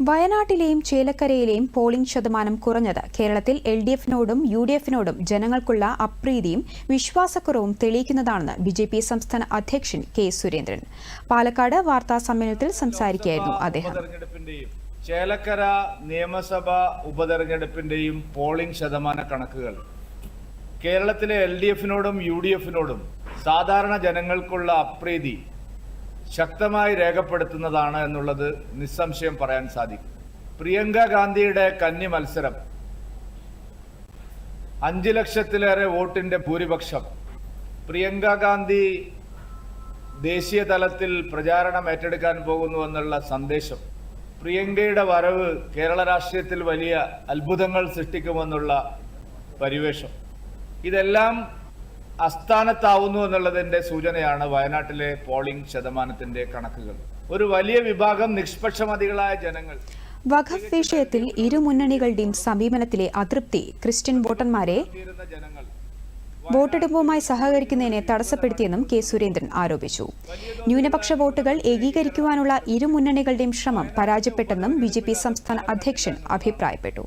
വയനാട്ടിലെയും ചേലക്കരയിലെയും polling ശതമാനം കുറഞ്ഞത് കേരളത്തിൽ LDF-നോടും UDF-നോടും ജനങ്ങൾക്കുള്ള അപ്രീതിയും വിശ്വാസക്കുറവും തെളിയിക്കുന്നതാണെന്ന് BJP സംസ്ഥാന അധ്യക്ഷൻ കെ സുരേന്ദ്രൻ. പാലക്കാട് വാർത്താസമ്മേളനത്തിൽ സംസാരിക്കുകയായിരുന്നു അദ്ദേഹം. ചേലക്കര നിയമസഭാ ഉപതെരഞ്ഞെടുപ്പിന്റെയും പോളിംഗ് ശതമാന കണക്കുകൾ കേരളത്തിലെ LDF-നോടും UDF-നോടും സാധാരണ ജനങ്ങൾക്കുള്ള അപ്രീതി ശക്തമായി രേഖപ്പെടുത്തുന്നതാണ് എന്നുള്ളത് നിസ്സംശയം പറയാൻ സാധിക്കും. പ്രിയങ്ക ഗാന്ധിയുടെ കന്നി മത്സരം 5 ലക്ഷത്തിലേറെ വോട്ടിന്റെ ഭൂരിപക്ഷം പ്രിയങ്ക ഗാന്ധി ദേശീയ തലത്തിൽ പ്രചാരണം ഏറ്റെടുക്കാൻ പോകുന്നു എന്നുള്ള സന്ദേശം, പ്രിയങ്കയുടെ വരവ് കേരള രാഷ്ട്രീയത്തിൽ വലിയ അത്ഭുതങ്ങൾ സൃഷ്ടിക്കുമെന്നുള്ള പരിവേഷം, ഇതെല്ലാം അസ്ഥാനത്താവുന്നു എന്നുള്ളതിന്റെ സൂചനയാണ് വയനാട്ടിലെ പോളിംഗ് ശതമാനത്തിന്റെ കണക്കുകൾ. ഒരു വലിയ വിഭാഗം നിഷ്പക്ഷമതികളായ ജനങ്ങൾ വഖഫ് വിഷയത്തിൽ ഇരു മുന്നണികളുടെയും സമീപനത്തിലെ അതൃപ്തി ക്രിസ്ത്യൻ വോട്ടർമാരെ വോട്ടെടുപ്പുമായി സഹകരിക്കുന്നതിനെ തടസ്സപ്പെടുത്തിയെന്നും കെ സുരേന്ദ്രൻ ആരോപിച്ചു. ന്യൂനപക്ഷ വോട്ടുകൾ ഏകീകരിക്കുവാനുള്ള ഇരു മുന്നണികളുടെയും ശ്രമം പരാജയപ്പെട്ടെന്നും BJP സംസ്ഥാന അധ്യക്ഷൻ അഭിപ്രായപ്പെട്ടു.